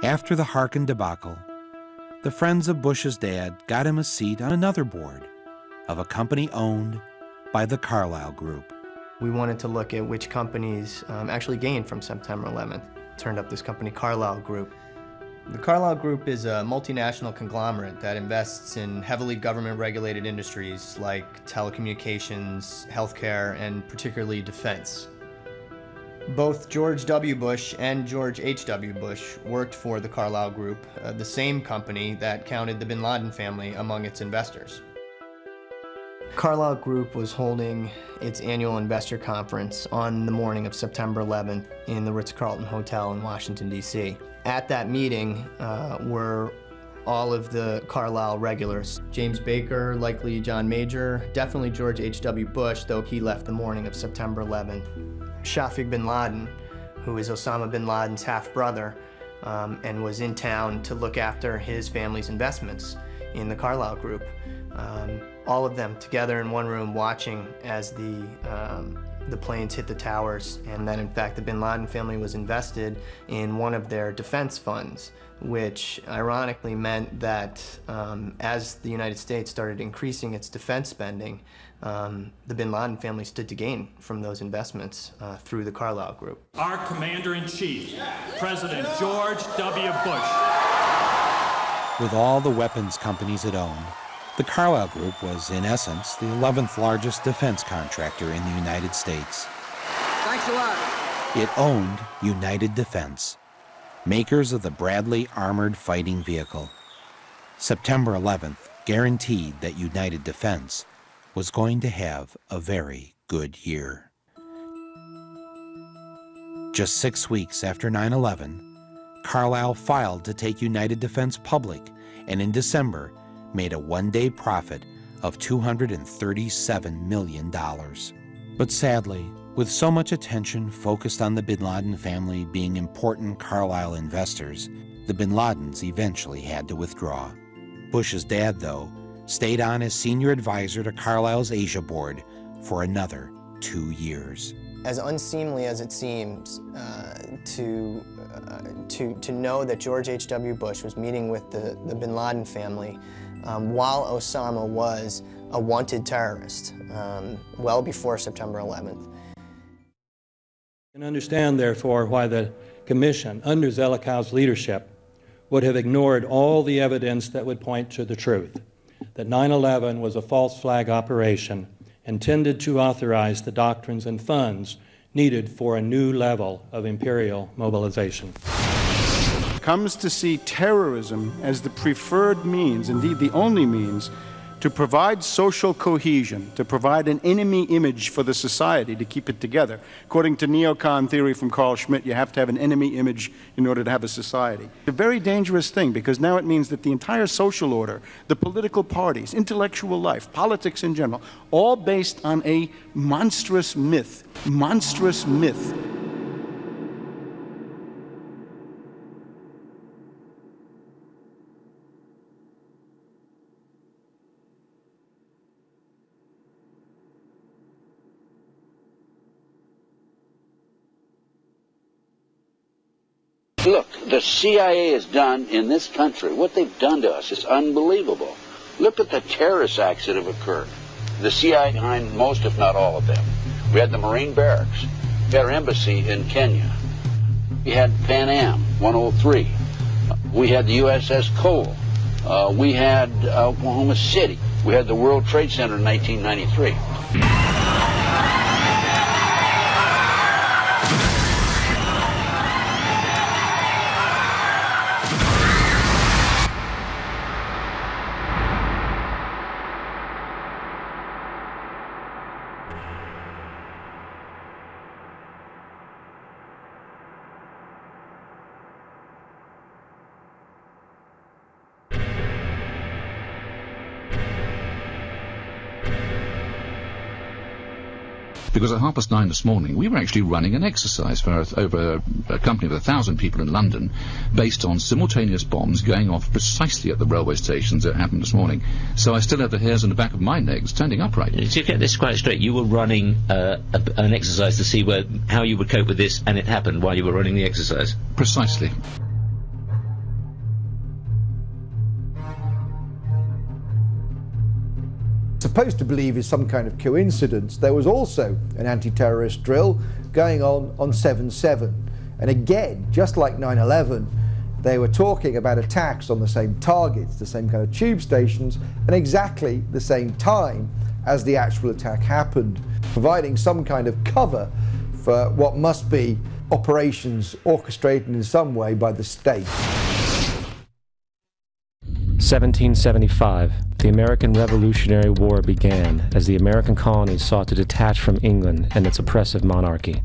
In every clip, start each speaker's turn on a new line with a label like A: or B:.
A: After the Harkin debacle, the friends of Bush's dad got him a seat on another board of a company owned by the Carlyle Group.
B: We wanted to look at which companies actually gained from September 11th. Turned up this company, Carlyle Group. The Carlyle Group is a multinational conglomerate that invests in heavily government-regulated industries like telecommunications, healthcare, and particularly defense. Both George W. Bush and George H.W. Bush worked for the Carlyle Group, the same company that counted the bin Laden family among its investors. Carlyle Group was holding its annual investor conference on the morning of September 11th in the Ritz-Carlton Hotel in Washington, D.C. At that meeting were all of the Carlyle regulars. James Baker, likely John Major, definitely George H.W. Bush, though he left the morning of September 11th. Shafiq bin Laden, who is Osama bin Laden's half-brother, and was in town to look after his family's investments in the Carlyle Group. All of them together in one room watching as the planes hit the towers, and that in fact the bin Laden family was invested in one of their defense funds, which ironically meant that as the United States started increasing its defense spending, the bin Laden family stood to gain from those investments through the Carlyle Group.
C: Our Commander-in-Chief, President George W. Bush.
A: With all the weapons companies it owned, the Carlyle Group was, in essence, the 11th largest defense contractor in the United States.
D: Thanks a lot.
A: It owned United Defense, makers of the Bradley Armored Fighting Vehicle. September 11th guaranteed that United Defense was going to have a very good year. Just 6 weeks after 9/11, Carlyle filed to take United Defense public, and in December made a one-day profit of $237 million. But sadly, with so much attention focused on the bin Laden family being important Carlyle investors, the bin Ladens eventually had to withdraw. Bush's dad, though, stayed on as senior advisor to Carlyle's Asia board for another 2 years.
B: As unseemly as it seems to know that George H.W. Bush was meeting with the bin Laden family while Osama was a wanted terrorist, well before September 11th.
E: You can understand, therefore, why the Commission, under Zelikow's leadership, would have ignored all the evidence that would point to the truth, that 9/11 was a false flag operation intended to authorize the doctrines and funds needed for a new level of imperial mobilization.
F: Comes to see terrorism as the preferred means, indeed the only means, to provide social cohesion, to provide an enemy image for the society to keep it together. According to neocon theory from Carl Schmitt, you have to have an enemy image in order to have a society. It's a very dangerous thing, because now it means that the entire social order, the political parties, intellectual life, politics in general, all based on a monstrous myth. Monstrous myth.
G: Look, the CIA has done in this country, what they've done to us is unbelievable. Look at the terrorist acts that have occurred. The CIA behind most, if not all of them. We had the Marine Barracks. We had our embassy in Kenya. We had Pan Am 103. We had the USS Cole. We had Oklahoma City. We had the World Trade Center in 1993.
H: Because at 9:30 this morning, we were actually running an exercise for over a company of 1,000 people in London, based on simultaneous bombs going off precisely at the railway stations that happened this morning. So I still have the hairs on the back of my neck standing upright.
I: To get this quite straight, you were running an exercise to see how you would cope with this, and it happened while you were running the exercise?
H: Precisely.
D: supposed to believe is some kind of coincidence, there was also an anti-terrorist drill going on 7/7. And again, just like 9/11, they were talking about attacks on the same targets, the same kind of tube stations, and exactly the same time as the actual attack happened, providing some kind of cover for what must be operations orchestrated in some way by the state.
J: 1775, the American Revolutionary War began as the American colonies sought to detach from England and its oppressive monarchy.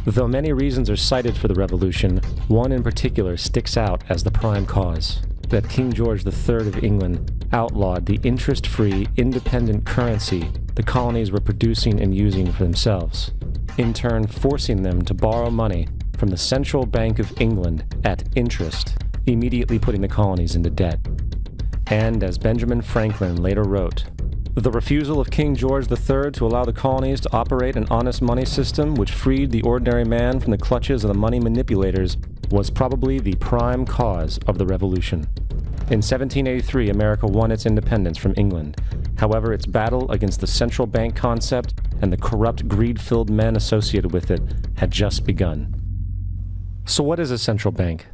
J: Though many reasons are cited for the revolution, one in particular sticks out as the prime cause: that King George III of England outlawed the interest-free, independent currency the colonies were producing and using for themselves, in turn forcing them to borrow money from the Central Bank of England at interest, immediately putting the colonies into debt. And as Benjamin Franklin later wrote, the refusal of King George III to allow the colonies to operate an honest money system which freed the ordinary man from the clutches of the money manipulators was probably the prime cause of the revolution. In 1783, America won its independence from England. However, its battle against the central bank concept and the corrupt, greed-filled men associated with it had just begun. So what is a central bank?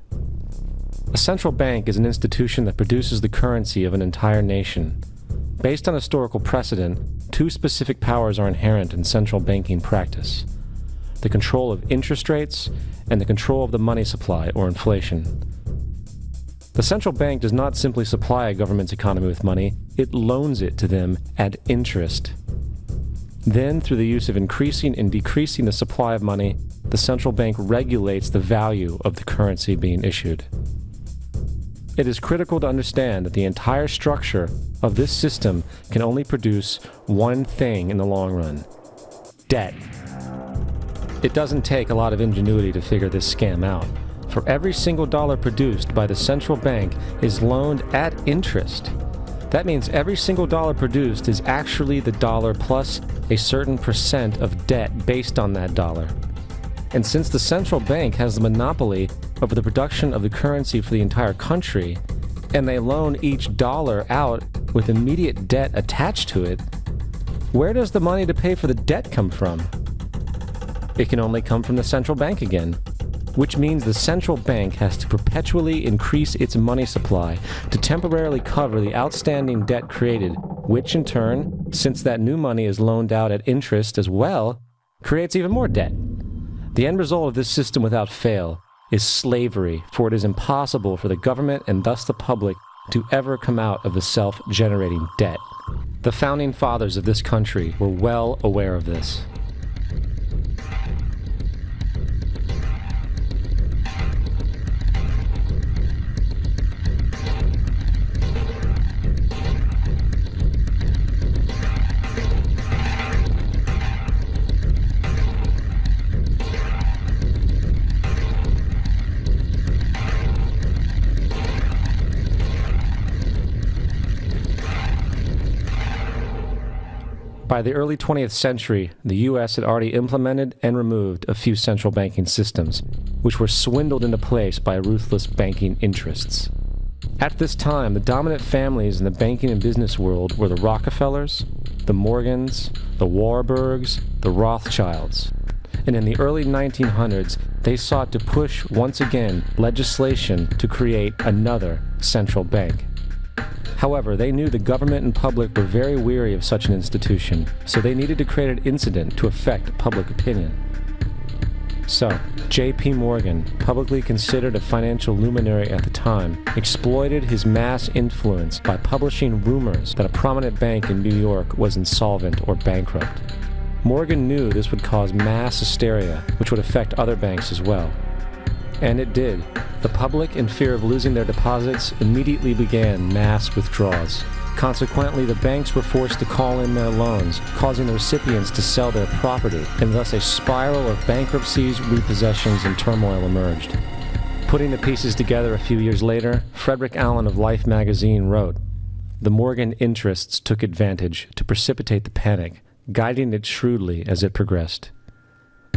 J: A central bank is an institution that produces the currency of an entire nation. Based on historical precedent, two specific powers are inherent in central banking practice: the control of interest rates and the control of the money supply, or inflation. The central bank does not simply supply a government's economy with money, it loans it to them at interest. Then, through the use of increasing and decreasing the supply of money, the central bank regulates the value of the currency being issued. It is critical to understand that the entire structure of this system can only produce one thing in the long run: debt. It doesn't take a lot of ingenuity to figure this scam out. For every single dollar produced by the central bank is loaned at interest. That means every single dollar produced is actually the dollar plus a certain percent of debt based on that dollar. And since the central bank has the monopoly over the production of the currency for the entire country, and they loan each dollar out with immediate debt attached to it, where does the money to pay for the debt come from? It can only come from the central bank again, which means the central bank has to perpetually increase its money supply to temporarily cover the outstanding debt created, which in turn, since that new money is loaned out at interest as well, creates even more debt. The end result of this system without fail is slavery, for it is impossible for the government and thus the public to ever come out of the self-generating debt. The founding fathers of this country were well aware of this. By the early 20th century, the U.S. had already implemented and removed a few central banking systems, which were swindled into place by ruthless banking interests. At this time, the dominant families in the banking and business world were the Rockefellers, the Morgans, the Warburgs, the Rothschilds. And in the early 1900s, they sought to push, once again, legislation to create another central bank. However, they knew the government and public were very weary of such an institution, so they needed to create an incident to affect public opinion. So, J.P. Morgan, publicly considered a financial luminary at the time, exploited his mass influence by publishing rumors that a prominent bank in New York was insolvent or bankrupt. Morgan knew this would cause mass hysteria, which would affect other banks as well. And it did. The public, in fear of losing their deposits, immediately began mass withdrawals. Consequently, the banks were forced to call in their loans, causing the recipients to sell their property, and thus a spiral of bankruptcies, repossessions, and turmoil emerged. Putting the pieces together a few years later, Frederick Allen of Life magazine wrote, "The Morgan interests took advantage to precipitate the panic, guiding it shrewdly as it progressed.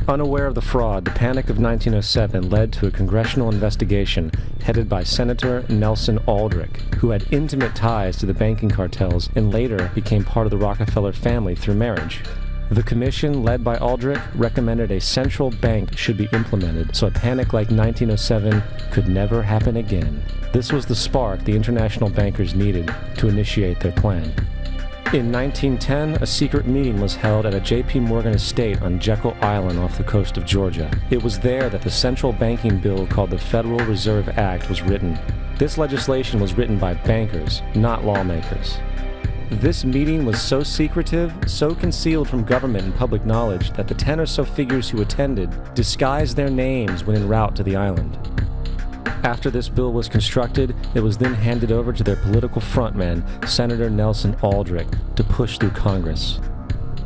J: Unaware of the fraud, the Panic of 1907 led to a congressional investigation headed by Senator Nelson Aldrich, who had intimate ties to the banking cartels and later became part of the Rockefeller family through marriage. The commission, led by Aldrich, recommended a central bank should be implemented so a panic like 1907 could never happen again. This was the spark the international bankers needed to initiate their plan. In 1910, a secret meeting was held at a J.P. Morgan estate on Jekyll Island off the coast of Georgia. It was there that the central banking bill called the Federal Reserve Act was written. This legislation was written by bankers, not lawmakers. This meeting was so secretive, so concealed from government and public knowledge that the 10 or so figures who attended disguised their names when en route to the island. After this bill was constructed, it was then handed over to their political frontman, Senator Nelson Aldrich, to push through Congress.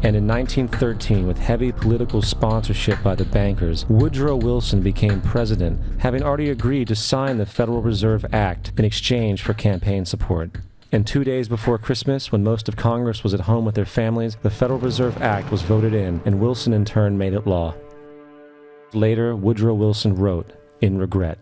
J: And in 1913, with heavy political sponsorship by the bankers, Woodrow Wilson became president, having already agreed to sign the Federal Reserve Act in exchange for campaign support. And 2 days before Christmas, when most of Congress was at home with their families, the Federal Reserve Act was voted in, and Wilson in turn made it law. Later, Woodrow Wilson wrote, in regret,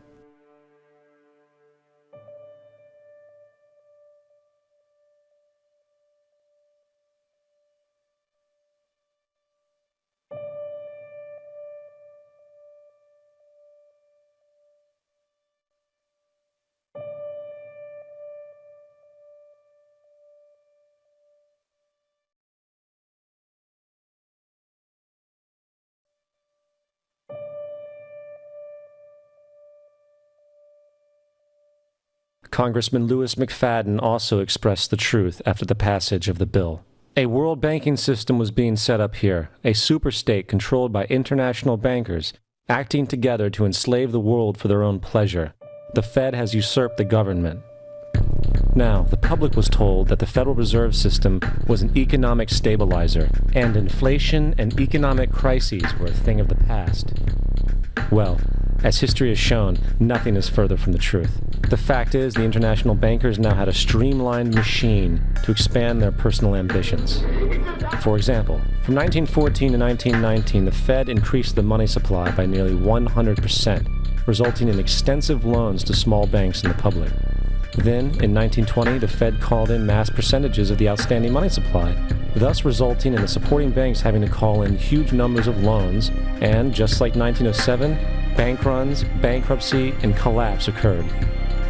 J: Congressman Louis McFadden also expressed the truth after the passage of the bill. A world banking system was being set up here, a superstate controlled by international bankers, acting together to enslave the world for their own pleasure. The Fed has usurped the government. Now, the public was told that the Federal Reserve System was an economic stabilizer, and inflation and economic crises were a thing of the past. Well, as history has shown, nothing is further from the truth. The fact is, the international bankers now had a streamlined machine to expand their personal ambitions. For example, from 1914 to 1919, the Fed increased the money supply by nearly 100%, resulting in extensive loans to small banks and the public. Then, in 1920, the Fed called in mass percentages of the outstanding money supply, thus resulting in the supporting banks having to call in huge numbers of loans, and just like 1907, bank runs, bankruptcy, and collapse occurred.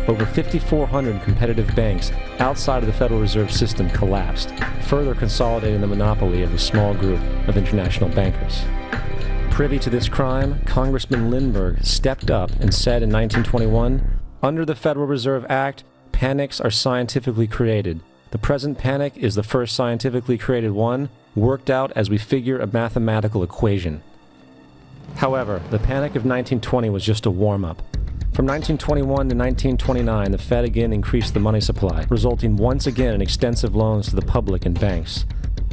J: Over 5,400 competitive banks outside of the Federal Reserve System collapsed, further consolidating the monopoly of the small group of international bankers. Privy to this crime, Congressman Lindbergh stepped up and said in 1921, "Under the Federal Reserve Act, panics are scientifically created. The present panic is the first scientifically created one, worked out as we figure a mathematical equation." However, the Panic of 1920 was just a warm-up. From 1921 to 1929, the Fed again increased the money supply, resulting once again in extensive loans to the public and banks.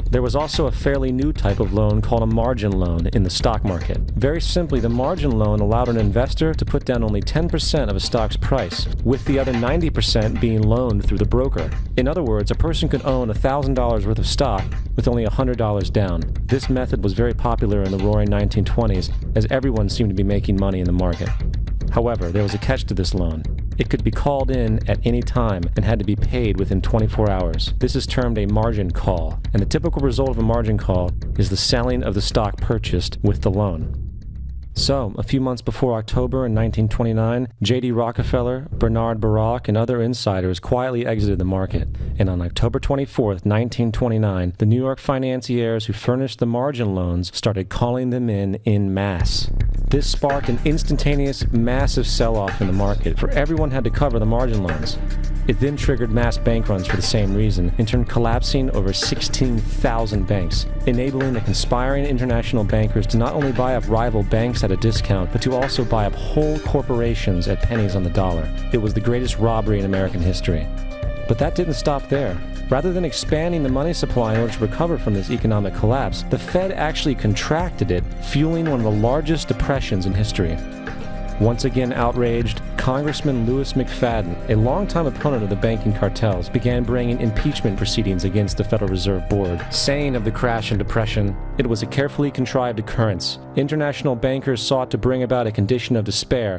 J: There was also a fairly new type of loan called a margin loan in the stock market. Very simply, the margin loan allowed an investor to put down only 10% of a stock's price, with the other 90% being loaned through the broker. In other words, a person could own $1,000 worth of stock with only $100 down. This method was very popular in the roaring 1920s, as everyone seemed to be making money in the market. However, there was a catch to this loan. It could be called in at any time and had to be paid within 24 hours. This is termed a margin call, and the typical result of a margin call is the selling of the stock purchased with the loan. So, a few months before October in 1929, J.D. Rockefeller, Bernard Baruch, and other insiders quietly exited the market, and on October 24, 1929, the New York financiers who furnished the margin loans started calling them in masse. This sparked an instantaneous, massive sell-off in the market, for everyone had to cover the margin loans. It then triggered mass bank runs for the same reason, in turn collapsing over 16,000 banks, enabling the conspiring international bankers to not only buy up rival banks at a discount, but to also buy up whole corporations at pennies on the dollar. It was the greatest robbery in American history. But that didn't stop there. Rather than expanding the money supply in order to recover from this economic collapse, the Fed actually contracted it, fueling one of the largest depressions in history. Once again outraged, Congressman Louis McFadden, a longtime opponent of the banking cartels, began bringing impeachment proceedings against the Federal Reserve Board, saying of the crash and depression, "It was a carefully contrived occurrence. International bankers sought to bring about a condition of despair